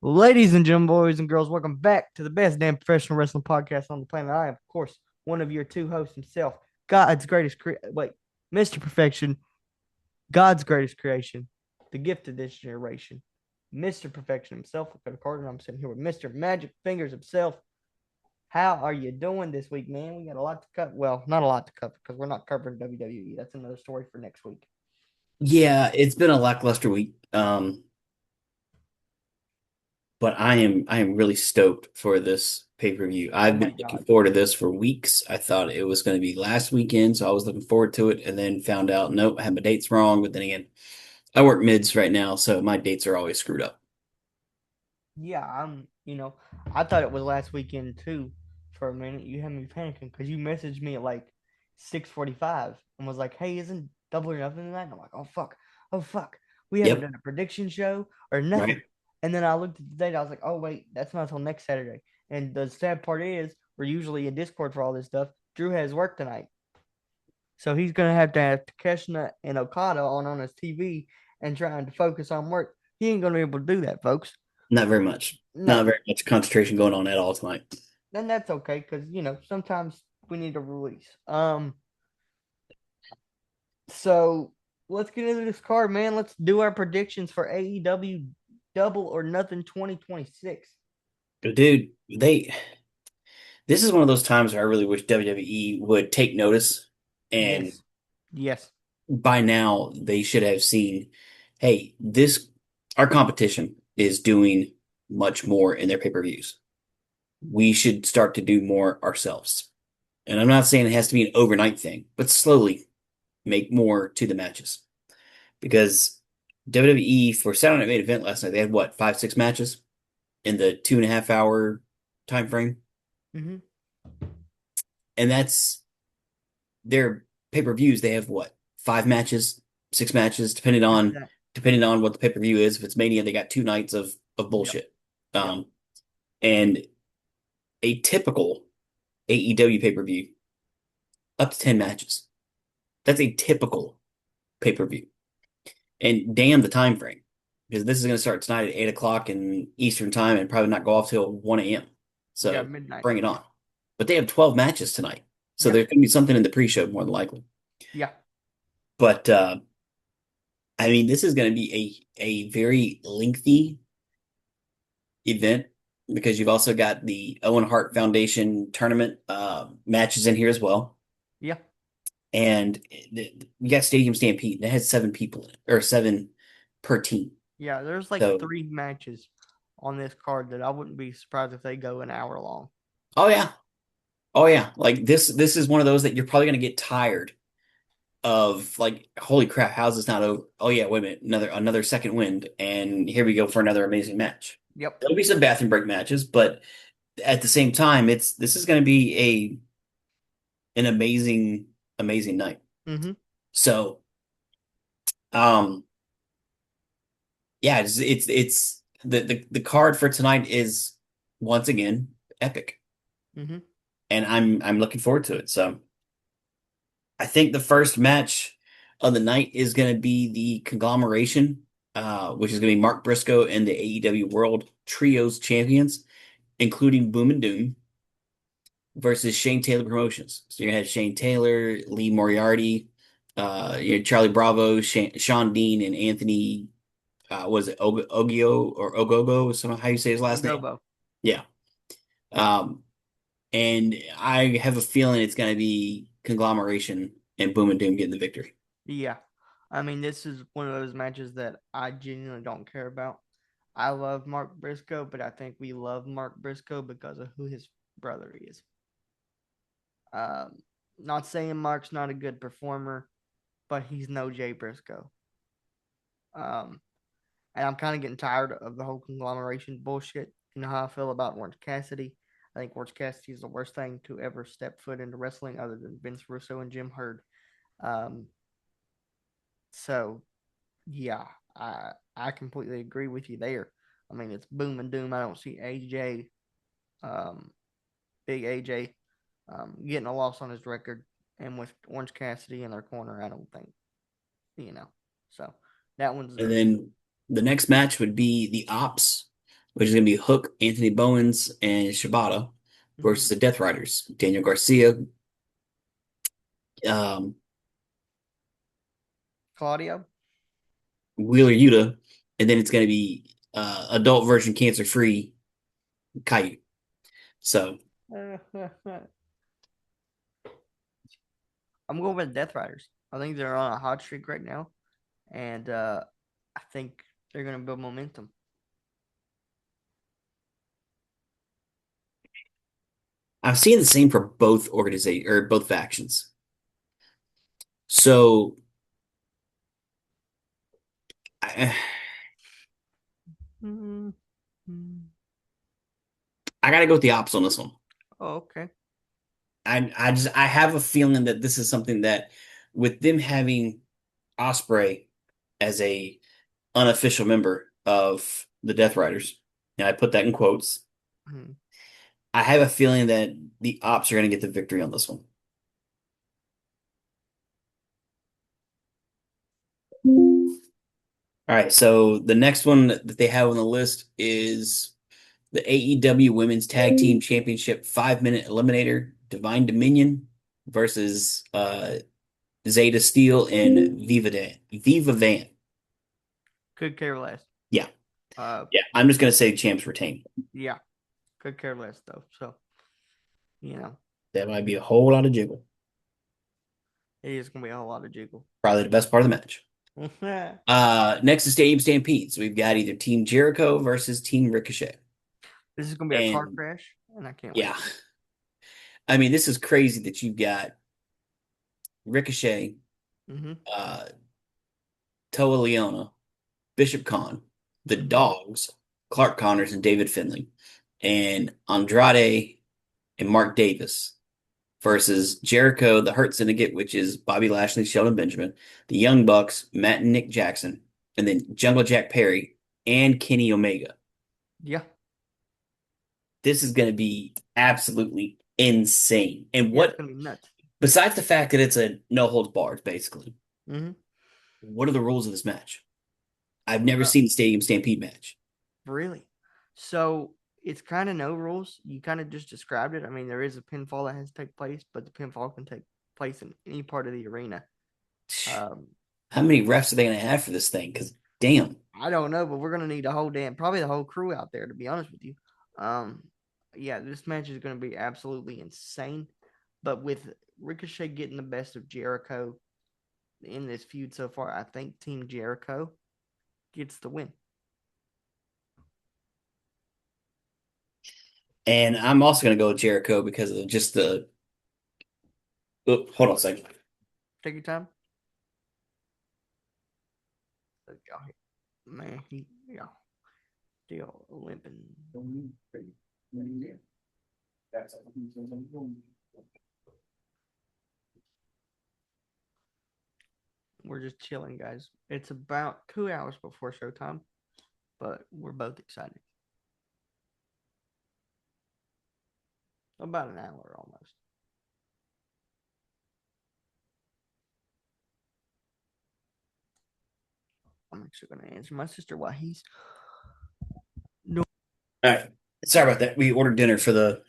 Ladies and gentlemen, boys and girls, welcome back to the best damn professional wrestling podcast on the planet. I am, of course, one of your two hosts himself, God's greatest Mr. Perfection, God's greatest creation, the gift of this generation, Mr. Perfection himself, Dakota Carter, and I'm sitting here with Mr. Magic Fingers himself. How are you doing this week, man? We got a lot to cover. Well, not a lot to cover because we're not covering WWE. That's another story for next week. Yeah, it's been a lackluster week. But I am really stoked for this pay-per-view. Oh I've my been looking God. forward to this for weeks. I thought it was going to be last weekend, so I was looking forward to it, and then found out nope, I had my dates wrong. But then again, I work mids right now, so my dates are always screwed up. Yeah, I thought it was last weekend too for a minute. You had me panicking because you messaged me at like 6:45 and was like, "Hey, isn't Double or Nothing tonight?" And I'm like, oh fuck, we haven't Yep, done a prediction show or nothing." right. And then I looked at the date. I was like, "Oh wait, that's not until next Saturday." And the sad part is, we're usually in Discord for all this stuff. Drew has work tonight, so he's gonna have Takeshna and Okada on his TV and trying to focus on work. He ain't gonna be able to do that, folks. Not very much. Not No, very much concentration going on at all tonight. then that's okay because sometimes we need a release. So let's get into this card, man. Let's do our predictions for AEW Double or Nothing 2026. But dude, this is one of those times where I really wish WWE would take notice, and Yes, yes, by now they should have seen, hey, this our competition is doing much more in their pay-per-views. We should start to do more ourselves. And I'm not saying it has to be an overnight thing, but slowly make more to the matches. Because WWE for Saturday Night Main Event last night, they had what, 5, 6 matches in the 2.5 hour time frame? mm-hmm. And that's their pay-per-views. They have what, 5 matches, 6 matches, If that. depending on what the pay-per-view is. If it's Mania, they got 2 nights of Yep, bullshit. yep, Um, and a typical AEW pay-per-view, up to 10 matches. That's a typical pay-per-view. And damn the time frame. Because this is going to start tonight at 8 o'clock in Eastern time and probably not go off till 1 a.m. yeah, So midnight. bring it on. But they have 12 matches tonight. So Yeah, there's going to be something in the pre-show more than likely. yeah, But I mean, this is going to be a very lengthy event because you've also got the Owen Hart Foundation tournament matches in here as well. yeah, And you got Stadium Stampede that has 7 people in it, or 7 per team. yeah. There's like So, 3 matches on this card that I wouldn't be surprised if they go an hour long. oh yeah, oh yeah, like this is one of those that you're probably gonna get tired of. Like, holy crap, how's this not over? Oh yeah, wait a minute, another second wind, and here we go for another amazing match. Yep. There'll be some bathroom break matches, but at the same time, this is gonna be an amazing night. Mm-hmm. So, um, yeah, it's the card for tonight is once again epic, Mm-hmm. and I'm looking forward to it. So I think the first match of the night is going to be the conglomeration, which is going to be Mark Briscoe and the AEW World Trios Champions, including Boom and Doom, versus Shane Taylor Promotions. So you're gonna have Shane Taylor, Lee Moriarty, Charlie Bravo, Sean Dean, and Anthony. Was it Ogio or Ogogo? Is how you say his last name? Ogobo. Yeah. Um, and I have a feeling it's going to be conglomeration and Boom and Doom getting the victory. Yeah. I mean, this is one of those matches that I genuinely don't care about. I love Mark Briscoe, but I think we love Mark Briscoe because of who his brother is. Um, Not saying Mark's not a good performer, but he's no Jay Briscoe. Um, and I'm kind of getting tired of the whole conglomeration bullshit. You know how I feel about Orange Cassidy. I think Orange Cassidy is the worst thing to ever step foot into wrestling, other than Vince Russo and Jim Herd. Um, so yeah, I completely agree with you there. I mean, it's boom and doom. I don't see AJ, um, big AJ, getting a loss on his record, and with Orange Cassidy in their corner, I don't think you know. So that one's And then the next match would be the Ops which is going to be Hook, Anthony Bowens, and Shibata Hmm. versus the Death Riders, Daniel Garcia, um, Claudio. Wheeler Yuta, and then it's going to be adult version cancer free Caillou. So I'm going with Death Riders. I think they're on a hot streak right now, and I think they're going to build momentum. I'm seeing the same for both organization or both factions. So I, Mm-hmm. I got to go with the opposite on this one. Oh, okay. I have a feeling that this is something that with them having Osprey as a unofficial member of the Death Riders, and I put that in quotes, Mhm. I have a feeling that the Ops are going to get the victory on this one. All right, so the next one that they have on the list is the AEW Women's Tag Team Championship 5 minute eliminator, Divine Dominion versus Zeta Steel and Viva Van. Could care less. Yeah. Uh, Yeah. I'm just gonna say champs retain. yeah, could care less though. So you know, That might be a whole lot of jiggle. it is going to be a whole lot of jiggle. Probably the best part of the match. This Next is Stadium Stampede. So we've got either Team Jericho versus Team Ricochet. is going to be a car And crash, and I can't wait. yeah, I mean, this is crazy that you've got Ricochet, Hmm. uh, Toa Leona, Bishop Khan, the Hmm. Dogs, Clark Connors, and David Finlay, and Andrade and Mark Davis versus Jericho, the Hurt Syndicate, which is Bobby Lashley, Shelton Benjamin, the Young Bucks, Matt and Nick Jackson, and then Jungle Jack Perry and Kenny Omega. Yeah, This is going to be absolutely insane. And yeah, it's what, going to be nuts. besides the fact that it's a no holds barred, basically, Hmm. what are the rules of this match? I've never seen a Stadium Stampede match. Really? So it's kind of no rules. You kind of just described it. I mean, there is a pinfall that has to take place, but the pinfall can take place in any part of the arena. Um, How many refs are they going to have for this thing? Because damn. I don't know, but we're gonna need a whole probably the whole crew out there. To be honest with you, um, yeah, this match is gonna be absolutely insane. But with Ricochet getting the best of Jericho in this feud so far, I think Team Jericho gets the win. And I'm also going to go with Jericho because of just the. Oh, hold on a second. Take your time. Man, he yeah, still limping. We're just chilling, guys. It's about 2 hours before showtime, but we're both excited. About an hour almost. I'm actually gonna answer my sister while he's no. All right. Sorry about that. We ordered dinner for the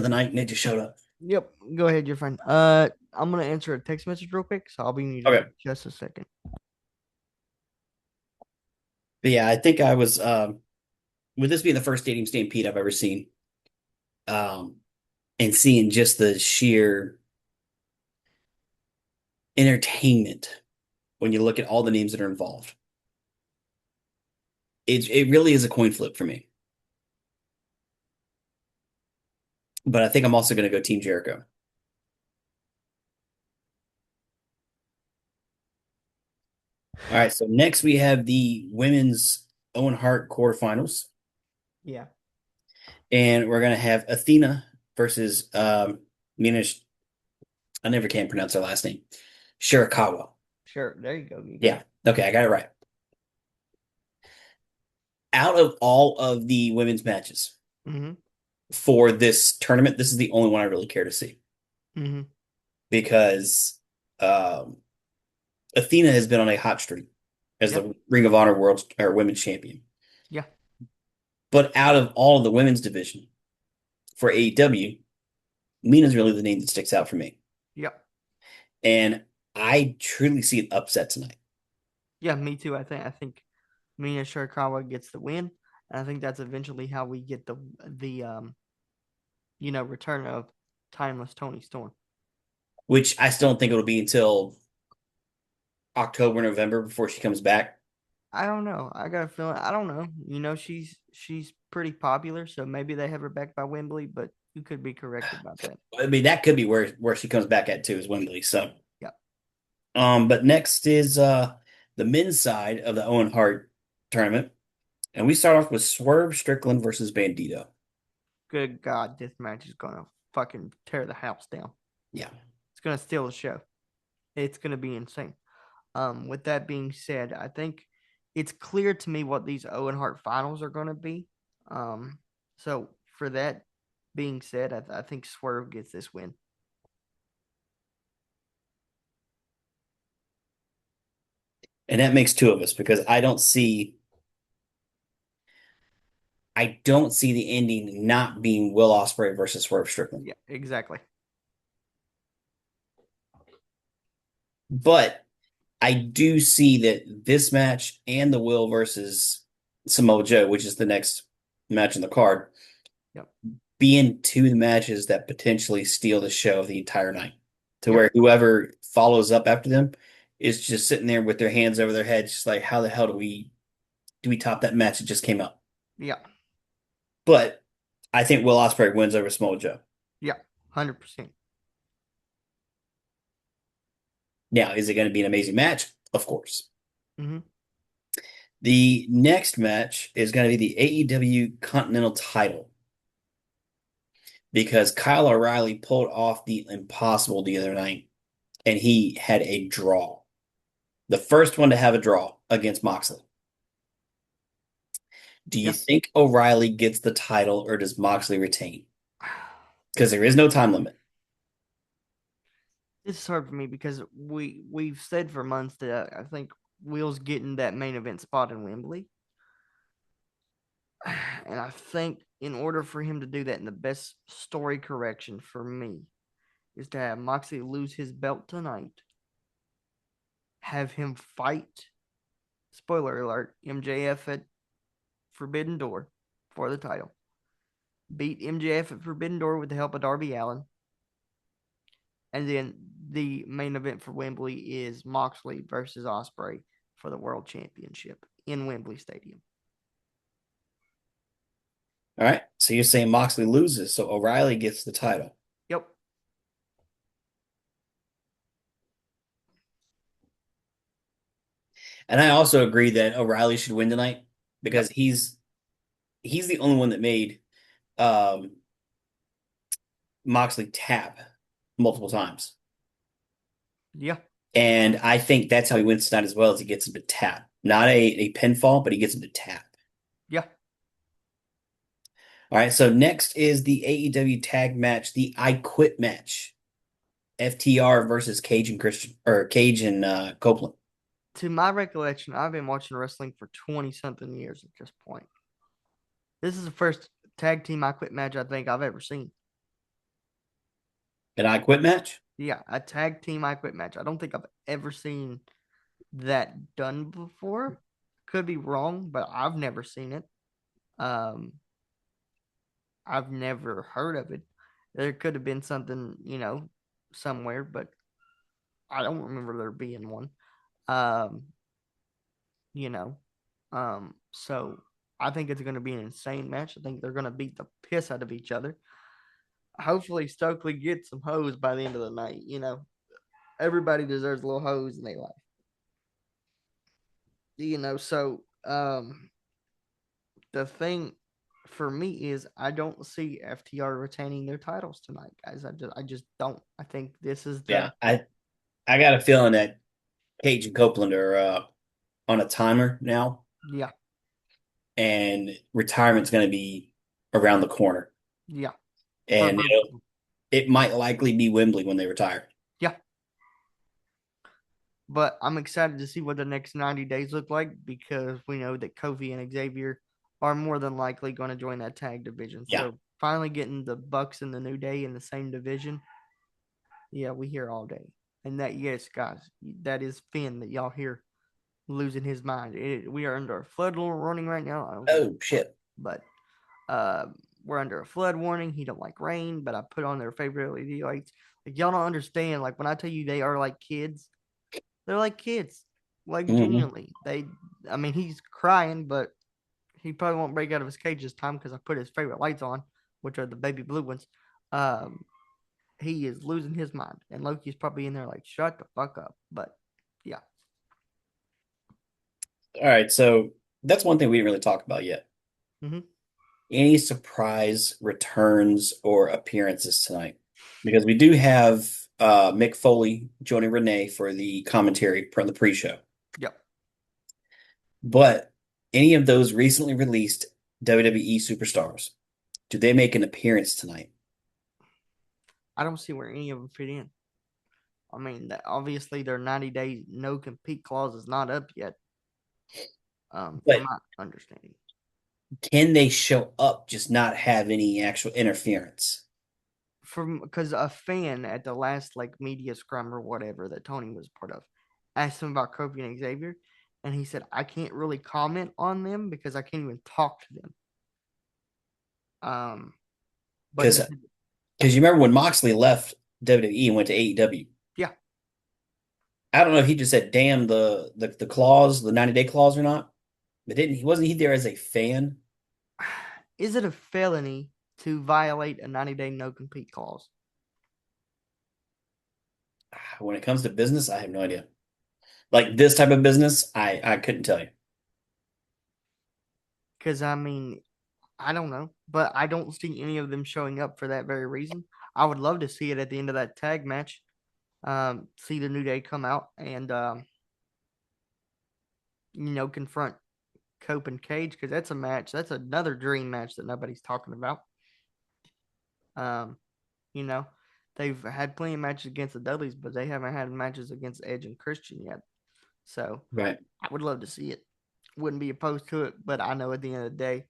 night and it just showed up. Yep, go ahead, you're fine. I'm gonna answer a text message real quick, so I'll be muted for Okay. just a second. But yeah, I think I was with this being the first Stadium Stampede I've ever seen, um, and seeing just the sheer entertainment when you look at all the names that are involved. It really is a coin flip for me. But I think I'm also gonna go Team Jericho. All right, so next we have the women's Owen Hart quarterfinals, Yeah, and we're gonna have Athena versus Mina. I never can pronounce her last name. Shirakawa. sure. There you go. You got Yeah. it. Okay, I got it right. Out of all of the women's matches Mm-hmm. for this tournament, this is the only one I really care to see Mm-hmm. because um, Athena has been on a hot streak as Yeah. the Ring of Honor World or Women's Champion. Yeah. But out of all of the women's division for AEW, Mina's really the name that sticks out for me. Yep. And I truly see an upset tonight, Yeah, me too. I think Mina Shirakawa gets the win, and I think that's eventually how we get the return of Timeless Tony Storm. which I still don't think it'll be until October, November before she comes back. I don't know. I got a feeling. I don't know. She's pretty popular, so maybe they have her back by Wembley, but you could be correct about that. I mean, that could be where she comes back at too, is Wembley. So, Yeah. but next is the men's side of the Owen Hart tournament, and we start off with Swerve Strickland versus Bandito. Good God, this match is gonna fucking tear the house down. Yeah. It's gonna steal the show. It's gonna be insane. With that being said, I think it's clear to me what these Owen Hart finals are gonna be. So for that being said, I think Swerve gets this win. And that makes two of us because I don't see the ending not being Will Ospreay versus Swerve Strickland. Yeah, exactly. But I do see that this match and the Will versus Samoa Joe, which is the next match on the card, Yep. being two matches that potentially steal the show of the entire night. To Yep. where whoever follows up after them is just sitting there with their hands over their heads, just like, how the hell do we top that match that just came out? Yeah. But I think Will Ospreay wins over Samoa Joe. Yeah. 100%. Now, is it going to be an amazing match? Of course. Mm-hmm. The next match is going to be the AEW Continental title because Kyle O'Reilly pulled off the impossible the other night and he had a draw. The first one to have a draw against Moxley. Do you Yeah. think O'Reilly gets the title or does Moxley retain? Because there is no time limit. This is hard for me because we've said for months that I think Will's getting that main event spot in Wembley. And I think in order for him to do that, and the best story correction for me is to have Moxley lose his belt tonight, have him fight, spoiler alert, MJF at Forbidden Door for the title, beat MJF at Forbidden Door with the help of Darby Allin, and then the main event for Wembley is Moxley versus Ospreay for the World Championship in Wembley Stadium. All right. So you're saying Moxley loses, so O'Reilly gets the title. Yep. And I also agree that O'Reilly should win tonight because Yep. he's the only one that made um, Moxley tap multiple times. Yeah. And I think that's how he wins tonight as well, as he gets him to tap. Not a pinfall, but he gets him to tap. Yeah. All right, so next is the AEW tag match, the I Quit match. FTR versus Cage and Christian or Cage and Copeland. To my recollection, I've been watching wrestling for 20 something years at this point. This is the first tag team I quit match I think I've ever seen. An I Quit match? Yeah, a tag team I quit match. I don't think I've ever seen that done before. Could be wrong, but I've never seen it. Um, I've never heard of it. There could have been something, somewhere, but I don't remember there being one. Um, you know, so I think it's going to be an insane match. I think they're going to beat the piss out of each other. Hopefully, Stokely gets some hose by the end of the night. Everybody deserves a little hose in their life. So the thing for me is I don't see FTR retaining their titles tonight, guys. I just don't. I think this is Yeah, the I got a feeling that Cage and Copeland are on a timer now, yeah, and retirement's going to be around the corner, yeah, for and both of them. it might likely be Wembley when they retire. Yeah. But I'm excited to see what the next 90 days look like because we know that Kofi and Xavier are more than likely going to join that tag division. Yeah. So finally getting the Bucks and the New Day in the same division, yeah, we hear all day. And that, yes, guys, that is Finn that y'all hear losing his mind. We are under a flood warning right now. I don't give Oh a fuck, shit. but uh, we're under a flood warning. He don't like rain, but I put on their favorite LED lights. Like y'all don't understand. Like when I tell you they are like kids, they're like kids. Like Hmm. genuinely, I mean, he's crying, but he probably won't break out of his cage this time because I put his favorite lights on, which are the baby blue ones. Um, he is losing his mind, and Loki's probably in there like, shut the fuck up. But yeah. All right, so that's one thing we didn't really talk about yet. Mm-hmm. Any surprise returns or appearances tonight? Because we do have Mick Foley joining Renee for the commentary from the pre-show. Yep. But any of those recently released WWE superstars, do they make an appearance tonight? I don't see where any of them fit in. I mean, obviously their 90-day no compete clause is not up yet. From But my understanding, can they show up, just not have any actual interference? from because a fan at the last like media scrum or whatever that Tony was part of asked him about Kofi and Xavier, and he said I can't really comment on them because I can't even talk to them. Um, but Because he said, because you remember when Moxley left WWE and went to AEW. yeah, I don't know if he just said damn the clause, the 90-day clause or not. But didn't he wasn't he there as a fan? is it a felony to violate a 90-day no compete clause? When it comes to business, I have no idea. Like this type of business, I couldn't tell you. Because I mean, I don't know, but I don't see any of them showing up for that very reason. I would love to see it at the end of that tag match. See the New Day come out and confront Cope and Cage because that's a match. That's another dream match that nobody's talking about. Um, you know, they've had plenty of matches against the Dudleys, but they haven't had matches against Edge and Christian yet. So Right. I would love to see it. Wouldn't be opposed to it, but I know at the end of the day,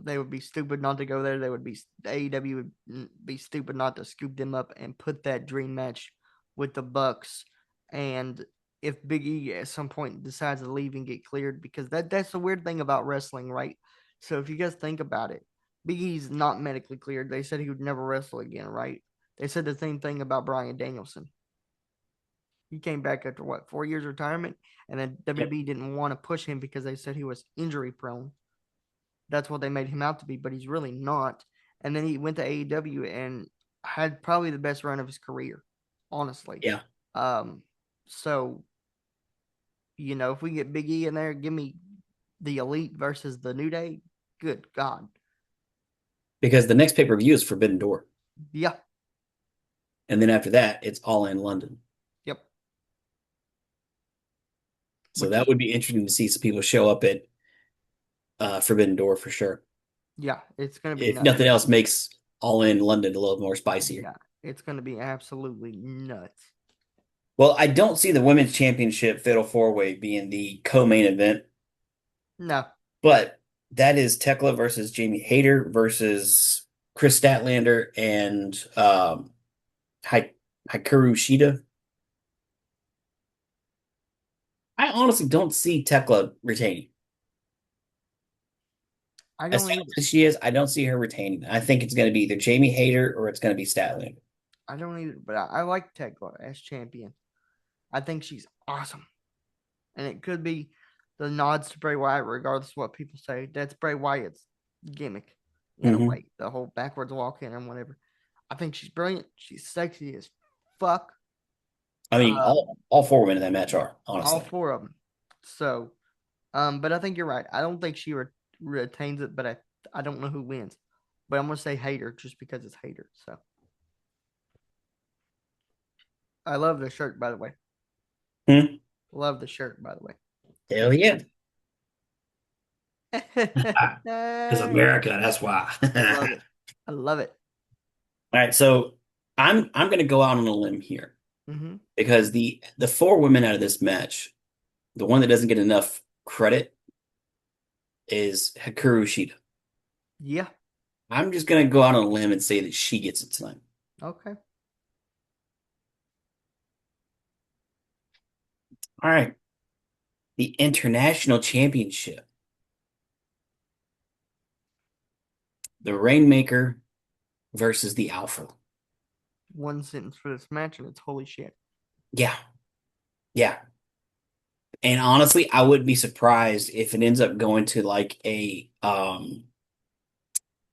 they would be stupid not to go there. They would be AEW would be stupid not to scoop them up and put that dream match with the Bucks. And if Big E at some point decides to leave and get cleared, because that's the weird thing about wrestling, right? So if you guys think about it, Big E's not medically cleared. They said he would never wrestle again, right? They said the same thing about Brian Danielson. He came back after what 4 years retirement, and then Yep. WWE didn't want to push him because they said he was injury prone. That's what they made him out to be, but he's really not. And then he went to AEW and had probably the best run of his career, honestly. Yeah. Um, so if we get Big E in there, give me the Elite versus the New Day. Good God, Because the next pay-per-view is Forbidden Door. yeah, And then after that, it's All in London. yep. So Which is that would be interesting to see some people show up at Forbidden Door for sure. yeah, it's gonna be If nuts. nothing else makes All in London a little more spicier. Yeah, it's gonna be absolutely nuts. Well, I don't see the women's championship fatal four way being the co-main event, No, but that is Tekla versus Jamie Hayter versus Chris Statlander and Hikaru Shida. I honestly don't see Tekla retaining. I As don't talented either. as she is, I don't see her retaining. I think it's going to be either Jamie Hayter or it's going to be Statlander. I don't either. But I like Tekla as champion. I think she's awesome. And it could be the nods to Bray Wyatt, regardless of what people say. That's Bray Wyatt's gimmick in a Hmm. way, the whole backwards walk in and whatever. I think she's brilliant. She's sexy as fuck. I mean, Um, all four women in that match are all honestly. four of them. So, but I think you're right. I don't think she retains it, but I don't know who wins. But I'm gonna say Hater just because it's Hater. So I love the shirt, by the way. Hmm. Love the shirt, by the way. Hell yeah. Because I America, that's why. love it. I love it. All right, so I'm going to go out on a limb here Mm-hmm. because the four women out of this match, the one that doesn't get enough credit is Hikaru Shida. Yeah. I'm just gonna go out on a limb and say that she gets it tonight. Okay. All right, the International Championship. The Rainmaker versus the Alpha. One sentence for this match, and it's holy shit. Yeah, yeah. And honestly, I wouldn't be surprised if it ends up going to like a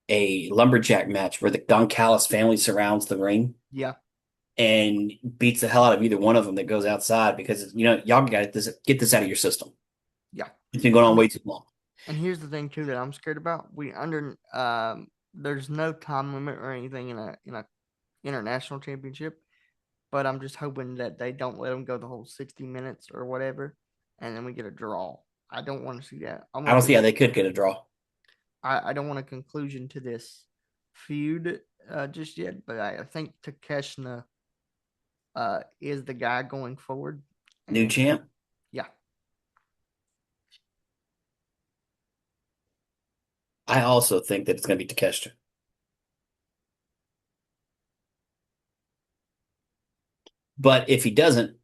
lumberjack match where the Don Callis family surrounds the ring Yeah. and beats the hell out of either one of them that goes outside because y'all got to get this out of your system. Yeah. It's been going on And way too long. and here's the thing too that I'm scared about. There's no time limit or anything in a international championship, but I'm just hoping that they don't let them go the whole 60 minutes or whatever, and then we get a draw. I don't want to see that. I I want don't to see how they could get a draw. I don't want a conclusion to this feud just yet, but I think Takeshna is the guy going forward, New and champ. yeah, I also think that it's going to be Takeshita. But if he doesn't,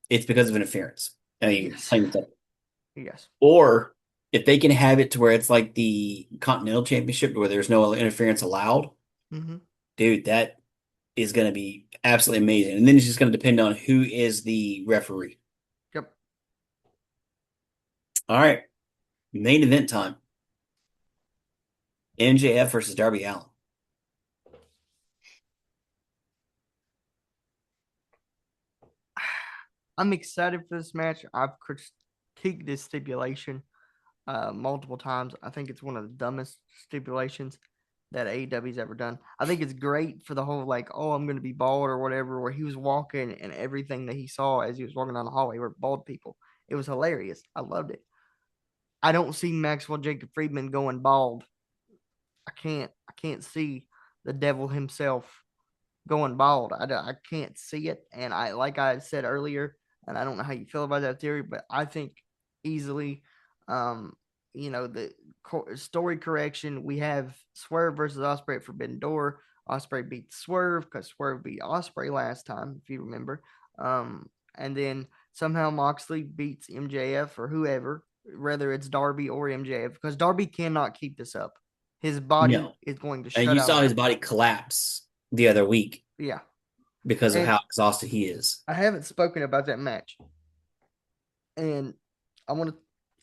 it's because of interference. I mean, yes, plain and simple. yes, Or if they can have it to where it's like the Continental Championship where there's no interference allowed, mm-hmm. dude, that is going to be absolutely amazing. And then it's just going to depend on who is the referee. Yep. All right, main event time. MJF versus Darby Allin. I'm excited for this match. I've critiqued this stipulation multiple times. I think it's one of the dumbest stipulations that AEW's ever done. I think it's great for the whole like, oh, I'm going to be bald or whatever, where he was walking and everything that he saw as he was walking down the hallway were bald people. It was hilarious. I loved it. I don't see Maxwell Jacob Friedman going bald. I can't see the devil himself going bald. I can't see it. And like I said earlier, and I don't know how you feel about that theory, but I think easily, um, the story correction, we have Swerve versus Osprey at Forbidden Door. Osprey beat Swerve because Swerve beat Osprey last time, if you remember. And then somehow Moxley beats MJF or whoever, whether it's Darby or MJF, because Darby cannot keep this up. His body No. is going to And shut you out saw on his him. body collapse the other week Yeah. because of And how exhausted he is. I haven't spoken about that match. And I want to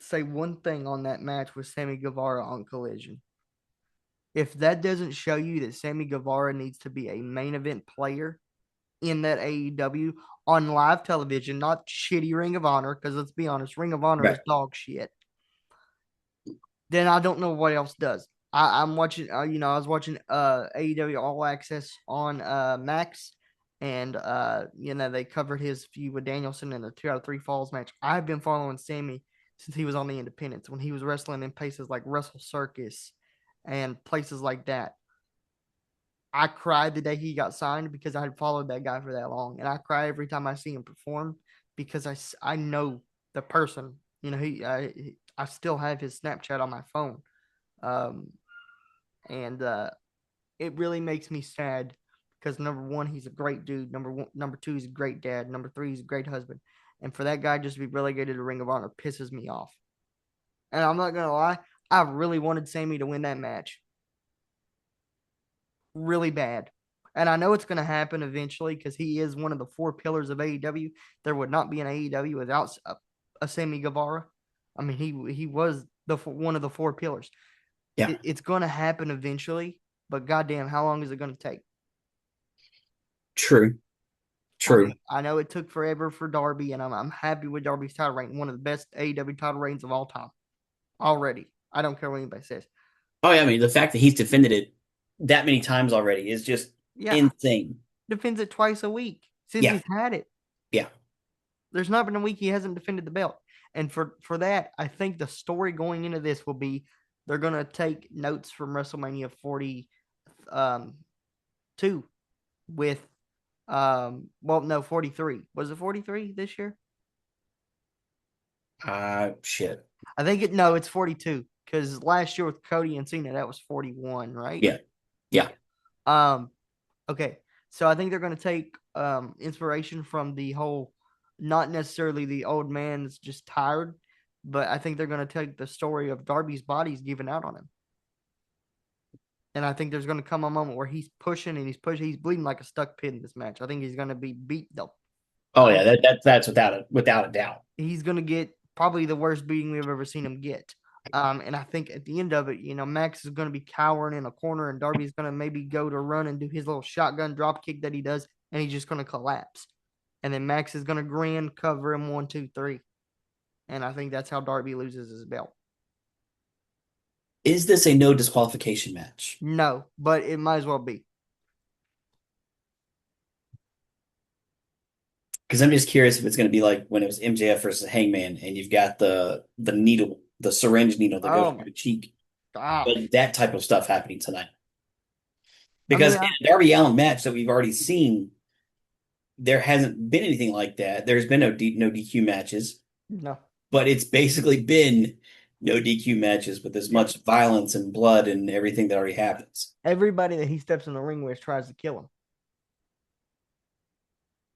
say one thing on that match with Sammy Guevara on Collision. If that doesn't show you that Sammy Guevara needs to be a main event player in that AEW on live television, not shitty Ring of Honor, because let's be honest, Ring of Honor is Right. dog shit. Then I don't know what else does. I'm watching, I was watching AEW All Access on Max, and they covered his feud with Danielson in the 2 out of 3 falls match. I've been following Sammy since he was on the Independents when he was wrestling in places like Wrestle Circus and places like that. I cried the day he got signed because I had followed that guy for that long, and I cry every time I see him perform because I know the person. I still have his Snapchat on my phone, um, and it really makes me sad because number one, he's a great dude. Number two, he's a great dad. Number three, he's a great husband. And for that guy just to be relegated to Ring of Honor pisses me off. And I'm not gonna lie, I really wanted Sammy to win that match, really bad. And I know it's going to happen eventually because he is one of the 4 pillars of AEW. There would not be an AEW without a Sammy Guevara. I mean, he was one of the 4 pillars. Yeah. It's going to happen eventually, but goddamn, how long is it going to take? True. I True. mean, I know it took forever for Darby, and I'm happy with Darby's title reign, one of the best AEW title reigns of all time already. I don't care what anybody says. Oh yeah, I mean the fact that he's defended it that many times already is just Yeah, insane. defends it twice a week since Yeah. he's had it. Yeah. There's not been a week he hasn't defended the belt. And for that, I think the story going into this will be they're gonna take notes from WrestleMania 40 two with well no 43. Was it 43 this year? Shit. I think it no, it's 42. because last year with Cody and Cena, that was 41, right? Yeah. Yeah. Yeah. Um, okay. So I think they're going to take inspiration from the whole, not necessarily the old man's just tired, but I think they're going to take the story of Darby's body's giving out on him. And I think there's going to come a moment where he's pushing and he's pushing. He's bleeding like a stuck pig in this match. I think he's going to be beat though. Oh I yeah, think that's without a doubt. he's going to get probably the worst beating we've ever seen him get. And I think at the end of it, Max is going to be cowering in a corner, and Darby's going to maybe go to run and do his little shotgun drop kick that he does, and he's just going to collapse. And then Max is going to grin, cover him 1, 2, 3, and I think that's how Darby loses his belt. Is this a no disqualification match? No, but it might as well be. Because I'm just curious if it's going to be like when it was MJF versus Hangman, and you've got the needle, the syringe needle that goes Oh through my the cheek, gosh! but that type of stuff happening tonight. I Because mean, in a Darby Allin match that we've already seen, there hasn't been anything like that. There's been no DQ matches, no, but it's basically been no DQ matches with as yeah. much violence and blood and everything that already happens. Everybody that he steps in the ring with tries to kill him.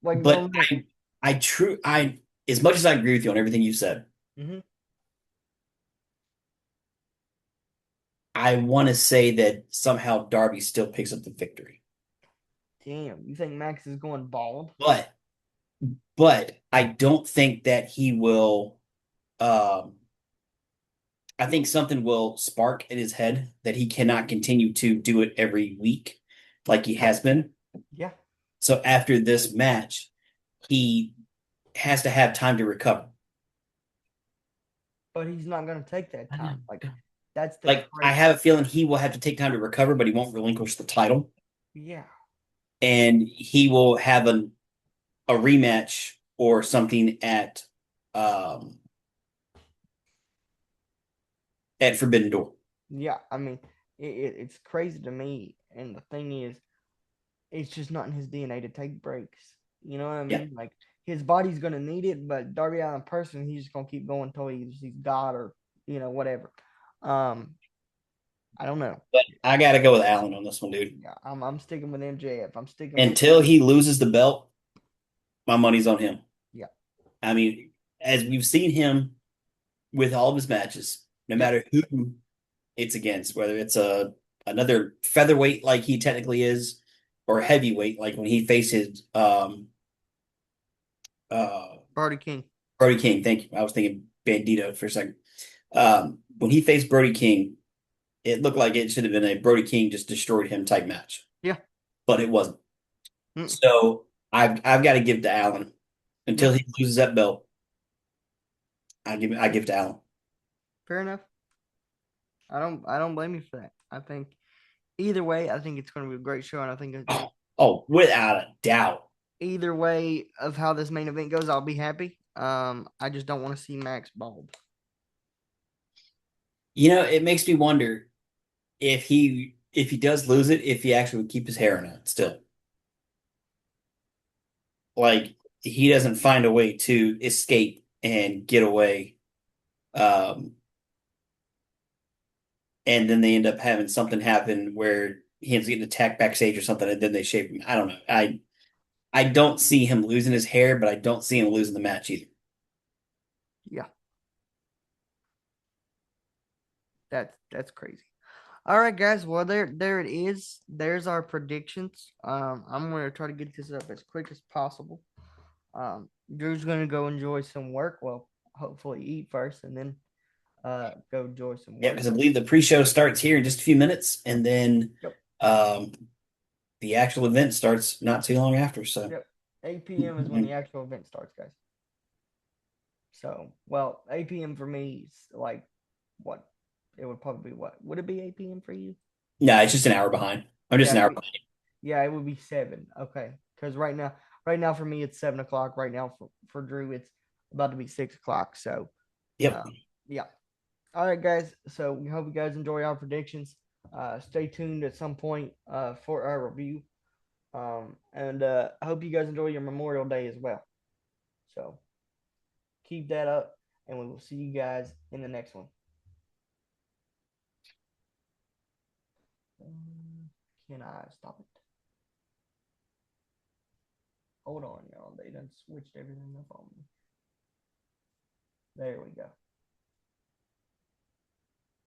Like But no limit. I as much as I agree with you on everything you said, Mm-hmm. I want to say that somehow Darby still picks up the victory. Damn, you think Max is going bald? But I don't think that he will um I think something will spark in his head that he cannot continue to do it every week like he has been. Yeah, So after this match, he has to have time to recover. but he's not going to take that time. Like that's the Like I crazy. have a feeling he will have to take time to recover, but he won't relinquish the title, Yeah, and he will have a rematch or something um at Forbidden Door. yeah. I mean, it's crazy to me. And the thing is, it's just not in his DNA to take breaks. You know what I Yeah, mean? Like his body's gonna need it, but Darby Allin person, he's just gonna keep going until he's God or whatever. Um, I don't know. but I got to go with Allen on this one, dude. Yeah, I'm sticking with MJF. I'm sticking with Until he loses the belt, my money's on him. yeah, I mean, as we've seen him with all of his matches, no yep. matter who it's against, whether it's another featherweight like he technically is, or a heavyweight like when he faces uh Brody King. Brody King. Thank you. I was thinking Bandito for a second. When he faced Brody King, it looked like it should have been a Brody King just destroyed him type match, Yeah, but it wasn't. mm, So I've got to give to Allen yeah. until he loses that belt. I give to Allen. Fair enough. I don't blame you for that. I think either way, I think it's going to be a great show, and I think Oh, without a doubt. either way of how this main event goes, I'll be happy. I just don't want to see Max bald. You know, it makes me wonder if he does lose it, if he actually would keep his hair or not still. Like he doesn't find a way to escape and get away. Um, and then they end up having something happen where he ends up getting attacked backstage or something, and then they shave him. I don't know. I don't see him losing his hair, but I don't see him losing the match either. Yeah, that's crazy. All right, guys. Well, there it is. There's our predictions. I'm gonna try to get this up as quick as possible. Drew's gonna go enjoy some work. Well, hopefully eat first, and then go enjoy some Yeah, work. because I believe the pre-show starts here in just a few minutes, and then Yep. um, the actual event starts not too long after. So, Yep. 8 p.m. is when the actual event starts, guys. So, well, 8 p.m. for me is like what? It would probably be what? Would it be 8 p.m. for you? no, it's just an hour behind. I'm just Yeah, an hour behind. yeah, it would be 7. Okay, because right now for me it's 7 o'clock. Right now for Drew it's about to be 6 o'clock. So, Yep. um, yeah. All right, guys. So we hope you guys enjoy our predictions. Stay tuned at some point for our review. And I hope you guys enjoy your Memorial Day as well. So keep that up, and we will see you guys in the next one. Can I stop it? Hold on, y'all. They done switched everything up on me. There we go.